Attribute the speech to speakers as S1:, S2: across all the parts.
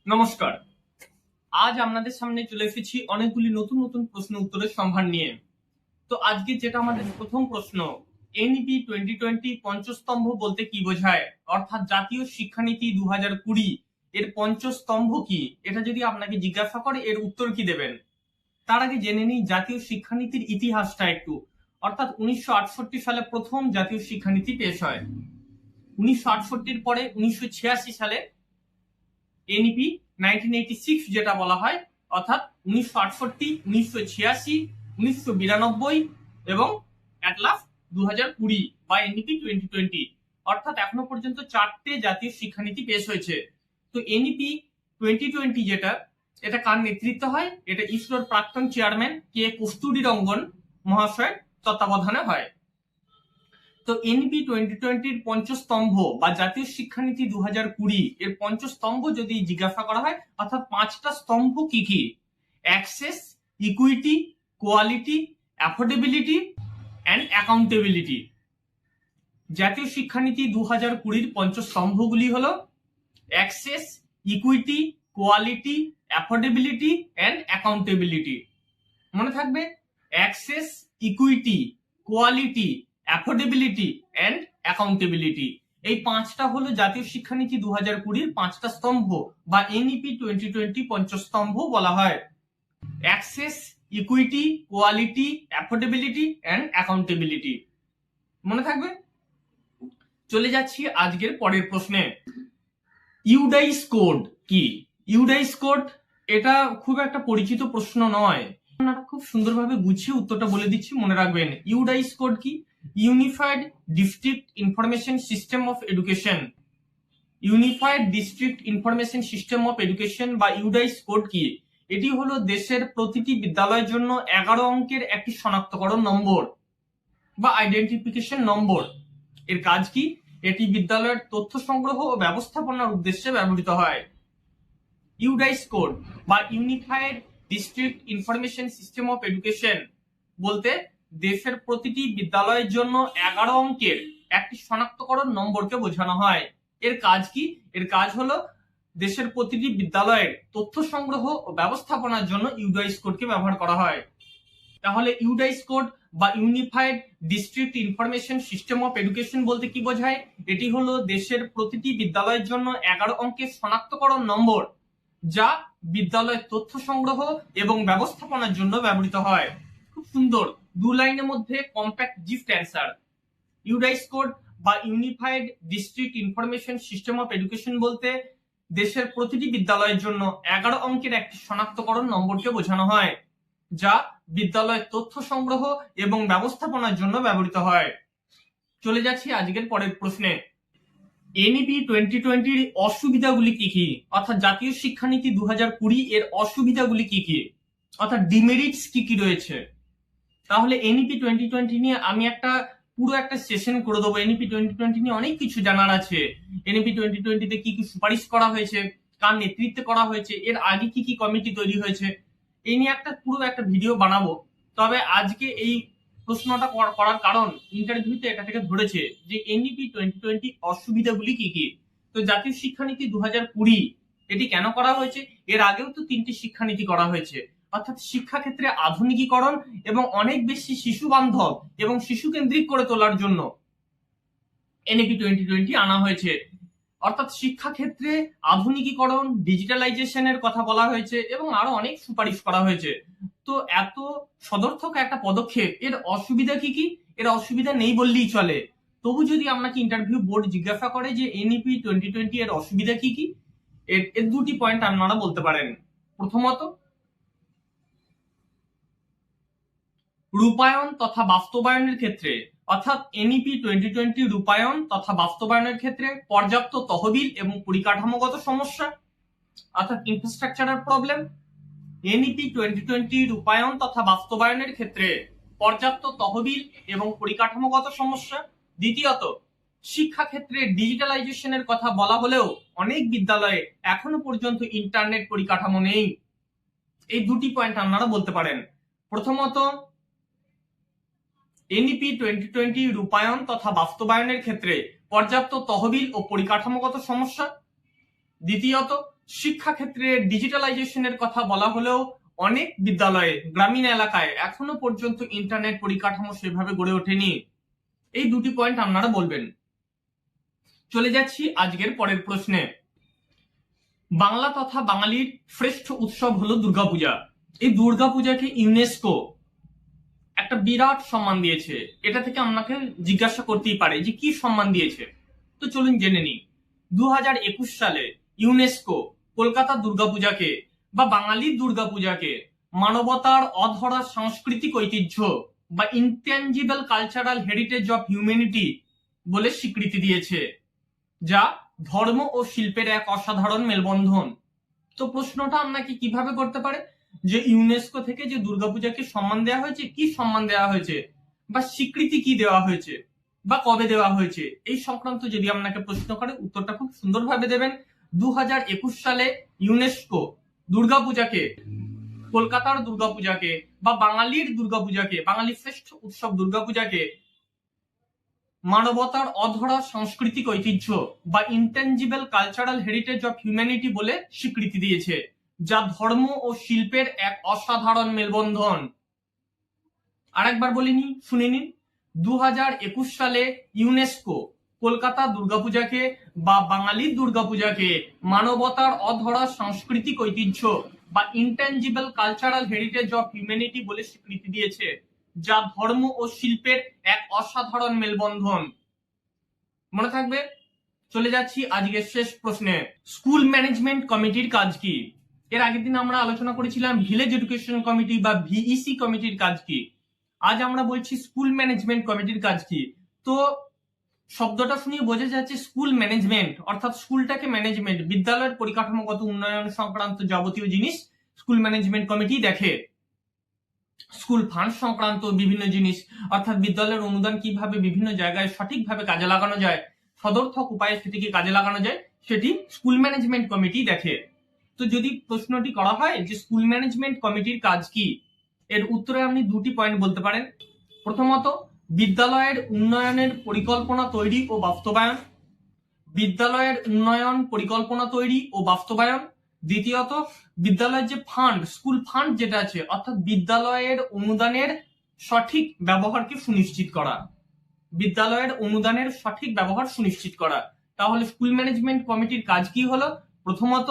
S1: নমস্কার। আজ আপনাদের সামনে চলে এসেছি অনেকগুলি নতুন নতুন প্রশ্ন উত্তরের সম্ভার নিয়ে। তো আজকে যেটা আমাদের প্রথম প্রশ্ন, এনইপি 2020 পঞ্চস্তম্ভ বলতে কি বোঝায়, অর্থাৎ জাতীয় শিক্ষানীতি 2020 এর পঞ্চস্তম্ভ কি, এটা যদি আপনাকে জিজ্ঞাসা করে এর উত্তর কি দেবেন। তার আগে জেনে নিই জাতীয় শিক্ষানীতির ইতিহাসটা একটু। অর্থাৎ 1968 সালে প্রথম জাতীয় শিক্ষানীতি পেশ হয়। 1968 পরে 1986 সালে এনইপি 1986 যেটা বলা হয়, অর্থাৎ 1968, 1986, 1992 এবং অ্যাট লাস্ট 2020 বা এনইপি 2020। অর্থাৎ এখনো পর্যন্ত 4টে জাতীয় শিক্ষানীতি পেশ হয়েছে। তো এনইপি 2020 যেটা, এটা কার নেতৃত্ব হয়? এটা ইসরোর প্রাক্তন চেয়ারম্যান কে কস্তুরীরঙ্গন মহাশয়ের তত্ত্বাবধানে হয়। তো এনইপি 2020 পঞ্চস্তম্ভ বা জাতীয় শিক্ষানীতি 2020 এর পঞ্চস্তম্ভ যদি জিজ্ঞাসা করা হয়, অর্থাৎ 5টা স্তম্ভ কি কি? Access, equity, quality, affordability and accountability. জাতীয় শিক্ষানীতি 2020 পঞ্চস্তম্ভগুলি হলো access, equity, quality, affordability and accountability. মনে থাকবে, access, equity, quality, affordability and accountability. এই 5টা হলো জাতীয় শিক্ষানীতি 2020 5টা স্তম্ভ বা এনইপি 2020 পঞ্চস্তম্ভ বলা হয়। Access, equity, quality, affordability and accountability. মনে থাকবে। চলে যাচ্ছি আজকের পরের প্রশ্নে। ইউডাইস কোড কি? ইউডাইস কোড এটা খুব একটা পরিচিত প্রশ্ন নয়, আপনারা খুব সুন্দরভাবে গুছিয়ে উত্তরটা বলে দিচ্ছি, মনে রাখবেন। ইউডাইস কোড কি? Unified district information system of education. Unified district information system of education বা ইউডাইস কোড কি? এটি হলো দেশের প্রতিটি বিদ্যালয়ের জন্য 11 অঙ্কের একটি শনাক্তকরণ নম্বর বা আইডেন্টিফিকেশন নম্বর। এর কাজ কি? এটি বিদ্যালয়ের তথ্য সংগ্রহ ও ব্যবস্থাপনার উদ্দেশ্যে ব্যবহৃত হয়। ইউডাইস কোড বা unified district information system of education বলতে দেশের প্রতিটি বিদ্যালয়ের জন্য 11 অঙ্কের একটি শনাক্তকরণ নম্বরকে বোঝানো হয়। এর কাজ কি? এর কাজ হলো দেশের প্রতিটি বিদ্যালয়ের তথ্য সংগ্রহ ও ব্যবস্থাপনার জন্য ইউডাইস কোডকে ব্যবহার করা হয়। তাহলে ইউডাইস কোড বা unified district information system of education বলতে কি বোঝায়? এটি হলো দেশের প্রতিটি বিদ্যালয়ের জন্য 11 অঙ্কের শনাক্তকরণ নম্বর, যা বিদ্যালয়ের তথ্য সংগ্রহ এবং ব্যবস্থাপনার জন্য ব্যবহৃত হয়। খুব সুন্দর, 2 লাইনের মধ্যে compact gist answer. UDISE code বা unified district information system of education বলতে দেশের প্রতিটি বিদ্যালয়ের জন্য 11 অঙ্কের একটি শনাক্তকরণ নম্বরকে বোঝানো হয়, যা বিদ্যালয়ের তথ্য সংগ্রহ এবং ব্যবস্থাপনার জন্য ব্যবহৃত হয়। চলে যাচ্ছি আজকের পরের প্রশ্নে। এনইপি 2020 অসুবিধাগুলি কি কি, অর্থাৎ জাতীয় শিক্ষানীতি 2020 এর অসুবিধাগুলি কি কি, অর্থাৎ ডিমেরিটস কি কি রয়েছে। তাহলে এনইপি 2020 নিয়ে আমি পুরো একটা সেশন করে দেবো। এনইপি 2020 নিয়ে অনেক কিছু জানার আছে। এনইপি 2020 তে কি কি সুপারিশ করা হয়েছে, কার নেতৃত্বে করা হয়েছে, এর আগে কি কি কমিটি তৈরি হয়েছে, এই নিয়ে পুরো একটা ভিডিও বানাবো। তবে আজকে এই প্রশ্নটা করার কারণ, ইন্টারভিউতে এটা থেকে ধরেছে যে এনইপি 2020 অসুবিধাগুলি কি কি। তো জাতীয় শিক্ষানীতি 2020 এটি কেন করা হয়েছে? এর আগেও তো 3টি শিক্ষানীতি করা হয়েছে, অর্থাৎ শিক্ষাক্ষেত্রে আধুনিকীকরণ এবং অনেক বেশি শিশু বান্ধব এবং শিশু কেন্দ্রিক করে তোলার জন্য এনইপি 2020 আনা হয়েছে। অর্থাৎ শিক্ষাক্ষেত্রে আধুনিকীকরণ, ডিজিটালাইজেশনের কথা বলা হয়েছে এবং আরো অনেক সুপারিশ করা হয়েছে। তো এত সদর্থক একটা পদক্ষেপ, এর অসুবিধা কি কি? এর অসুবিধা নেই বললেই চলে। তবু যদি আপনাকে ইন্টারভিউ বোর্ড জিজ্ঞাসা করে যে এনইপি 2020 এর অসুবিধা কি কি, এর 2টি পয়েন্ট আপনারা বলতে পারেন। প্রথমত, রূপায়ণ তথা বাস্তবায়নের ক্ষেত্রে, অর্থাৎ এনইপি 2020 রূপায়ণ তথা বাস্তবায়নের ক্ষেত্রে পর্যাপ্ত তহবিল এবং পরিকাঠামোগত সমস্যা, অর্থাৎ ইনফ্রাস্ট্রাকচারাল প্রবলেম। এনইপি 2020 রূপায়ণ তথা বাস্তবায়নের ক্ষেত্রে পর্যাপ্ত তহবিল এবং পরিকাঠামোগত সমস্যা। দ্বিতীয়ত, শিক্ষাক্ষেত্রে ডিজিটালাইজেশনের কথা বলা হলেও অনেক বিদ্যালয়ে এখনো পর্যন্ত ইন্টারনেট পরিকাঠামো নেই। এই 2টি পয়েন্ট আপনারা বলতে পারেন। প্রথমত, এনইপি 2020 রূপায়ণ তথা বাস্তবায়নের ক্ষেত্রে পর্যাপ্ত তহবিল ও পরিকাঠামোগত সমস্যা। দ্বিতীয়ত, শিক্ষাক্ষেত্রে ডিজিটালাইজেশনের কথা বলা হলেও অনেক বিদ্যালয়ে গ্রামীণ এলাকায় এখনো পর্যন্ত ইন্টারনেট পরিকাঠামো সেভাবে গড়ে ওঠেনি। এই দুটি পয়েন্ট আপনারা বলবেন। চলে যাচ্ছি আজকের পরের প্রশ্নে। বাংলা তথা বাঙালির শ্রেষ্ঠ উৎসব হলো দুর্গাপূজা। এই দুর্গাপূজাকে ইউনেস্কো একটা বিরাট সম্মান দিয়েছে। এটা থেকে আপনাকে জিজ্ঞাসা করতেই পারে যে কি সম্মান দিয়েছে। তো চলুন জেনে নিই। 2021 সালে ইউনেস্কো কলকাতা দুর্গাপূজাকে বা বাঙালির দুর্গাপূজাকে মানবতার অধরা সাংস্কৃতিক ঐতিহ্য বা intangible cultural heritage of humanity বলে স্বীকৃতি দিয়েছে, যা ধর্ম ও শিল্পের এক অসাধারণ মেলবন্ধন। তো প্রশ্নটা আপনাকে কিভাবে করতে পারে যে ইউনেস্কো থেকে যে দুর্গাপূজাকে সম্মান দেওয়া হয়েছে, কি সম্মান দেওয়া হয়েছে বা স্বীকৃতি কি দেওয়া হয়েছে বা কবে দেওয়া হয়েছে, এই সংক্রান্ত যদি আপনাকে প্রশ্ন করে উত্তরটা খুব সুন্দরভাবে দেবেন। 2021 সালে ইউনেস্কো দুর্গাপূজাকে, কলকাতার দুর্গাপূজাকে বা বাঙালির দুর্গাপূজাকে, বাঙালির শ্রেষ্ঠ উৎসব দুর্গাপূজাকে মানবতার অধরা সাংস্কৃতিক ঐতিহ্য বা intangible cultural heritage of humanity বলে স্বীকৃতি দিয়েছে, যা ধর্ম ও শিল্পের এক অসাধারণ মেলবন্ধন। আরেকবার বলিনি, শুনে নিন। 2021 সালে ইউনেস্কো কলকাতা দুর্গাপূজাকে বা বাঙালির দুর্গাপূজাকে মানবতার অধরা সাংস্কৃতিক ঐতিহ্য বা intangible cultural heritage of humanity বলে স্বীকৃতি দিয়েছে, যা ধর্ম ও শিল্পের এক অসাধারণ মেলবন্ধন। মনে থাকবে। চলে যাচ্ছি আজকের শেষ প্রশ্নে। স্কুল ম্যানেজমেন্ট কমিটির কাজ কি? এর আগের দিন আমরা আলোচনা করেছিলাম ভিলেজ এডুকেশন কমিটি বা ভিইসি কমিটির কাজ কি। আজ আমরা বলছি স্কুল ম্যানেজমেন্ট কমিটির কাজ কি। তো শব্দটা শুনিয়ে বোঝা যাচ্ছে স্কুল ম্যানেজমেন্ট, অর্থাৎ স্কুলটাকে ম্যানেজমেন্ট, বিদ্যালয়ের পরিকাঠামোগত উন্নয়ন সংক্রান্ত যাবতীয় জিনিস স্কুল ম্যানেজমেন্ট কমিটি দেখে। স্কুল ফান্ড সংক্রান্ত বিভিন্ন জিনিস, অর্থাৎ বিদ্যালয়ের অনুদান কিভাবে বিভিন্ন জায়গায় সঠিকভাবে কাজে লাগানো যায়, সদর্থক উপায়ে সেটিকে কাজে লাগানো যায়, সেটি স্কুল ম্যানেজমেন্ট কমিটি দেখে। তো যদি প্রশ্নটি করা হয় যে স্কুল ম্যানেজমেন্ট কমিটির কাজ কি, এর উত্তরে আপনি দুটি পয়েন্ট বলতে পারেন। প্রথমত, বিদ্যালয়ের উন্নয়নের পরিকল্পনা তৈরি ও বাস্তবায়ন। বিদ্যালয়ের উন্নয়ন পরিকল্পনা তৈরি ও বাস্তবায়ন। দ্বিতীয়ত, বিদ্যালয়ের যে ফান্ড, স্কুল ফান্ড যেটা আছে, অর্থাৎ বিদ্যালয়ের অনুদানের সঠিক ব্যবহারকে সুনিশ্চিত করা। বিদ্যালয়ের অনুদানের সঠিক ব্যবহার সুনিশ্চিত করা। তাহলে স্কুল ম্যানেজমেন্ট কমিটির কাজ কি হলো? প্রথমত,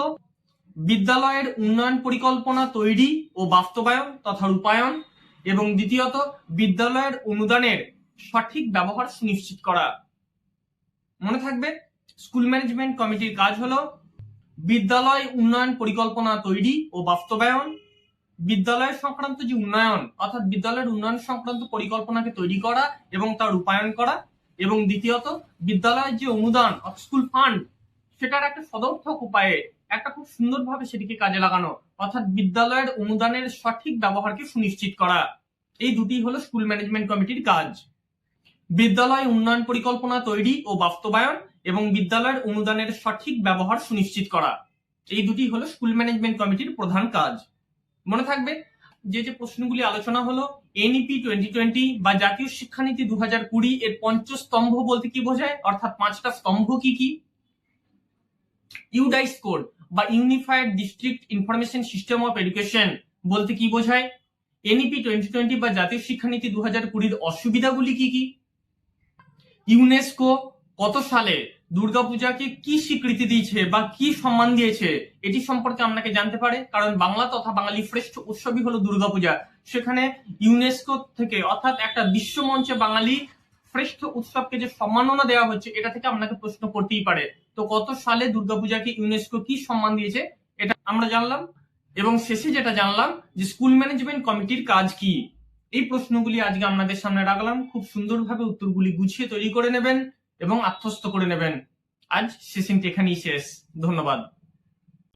S1: বিদ্যালয়ের উন্নয়ন পরিকল্পনা তৈরি ও বাস্তবায়ন তথা রূপায়ণ, এবং দ্বিতীয়ত, বিদ্যালয়ের অনুদানের সঠিক ব্যবহার সুনিশ্চিত করা। মনে থাকবে, স্কুল ম্যানেজমেন্ট কমিটির কাজ হলো বিদ্যালয় উন্নয়ন পরিকল্পনা তৈরি ও বাস্তবায়ন, বিদ্যালয় সংক্রান্ত যে উন্নয়ন, অর্থাৎ বিদ্যালয়ের উন্নয়ন সংক্রান্ত পরিকল্পনাকে তৈরি করা এবং তা রূপায়ণ করা, এবং দ্বিতীয়ত, বিদ্যালয়ের যে অনুদান স্কুল ফান্ড, সেটার একটা সদর্থক উপায়ে একটা খুব সুন্দরভাবে সেটিকে কাজে লাগানো, অর্থাৎ বিদ্যালয়ের অনুদানের সঠিক ব্যবহারকে সুনিশ্চিত করা। এই দুটি হলো স্কুল ম্যানেজমেন্ট কমিটির কাজ। বিদ্যালয় উন্নয়ন পরিকল্পনা তৈরি ও বাস্তবায়ন এবং বিদ্যালয়ের অনুদানের সঠিক ব্যবহার সুনিশ্চিত করা, এই দুটি হলো স্কুল ম্যানেজমেন্ট কমিটির প্রধান কাজ। মনে থাকবে, যে যে প্রশ্নগুলি আলোচনা হলো, এনইপি 2020 বা জাতীয় শিক্ষানীতি 2020 এর পঞ্চস্তম্ভ বলতে কি বোঝায়, অর্থাৎ পাঁচটা স্তম্ভ কি কি? ইউডাইস কোড বা unified district information system of education বলতে কি বোঝায়? এনইপি 2020 বা জাতীয় শিক্ষানীতি 2020 অসুবিধাগুলি কি কি? ইউনেস্কো কত সালে দুর্গাপূজাকে কি স্বীকৃতি দিয়েছে বা কি সম্মান দিয়েছে, এটি সম্পর্কে আপনাকে জানতে পারে। কারণ বাংলা তথা বাঙালি শ্রেষ্ঠ উৎসবই হলো দুর্গাপূজা। সেখানে ইউনেস্কো থেকে, অর্থাৎ একটা বিশ্বমঞ্চে বাঙালি শ্রেষ্ঠ উৎসবকে যে সম্মাননা দেওয়া হচ্ছে, এটা থেকে আপনাকে প্রশ্ন করতেই পারে। তো কত সালে দুর্গাপূজাকে ইউনেস্কো কি সম্মান দিয়েছে, এটা আমরা জানলাম। এবং শেষে যেটা জানলাম যে স্কুল ম্যানেজমেন্ট কমিটির কাজ কি। এই প্রশ্নগুলি আজকে আপনাদের সামনে রাখলাম। খুব সুন্দরভাবে উত্তরগুলি গুছিয়ে তৈরি করে নেবেন এবং আত্মস্থ করে নেবেন। আজ সেশনটি এখানেই শেষ। ধন্যবাদ।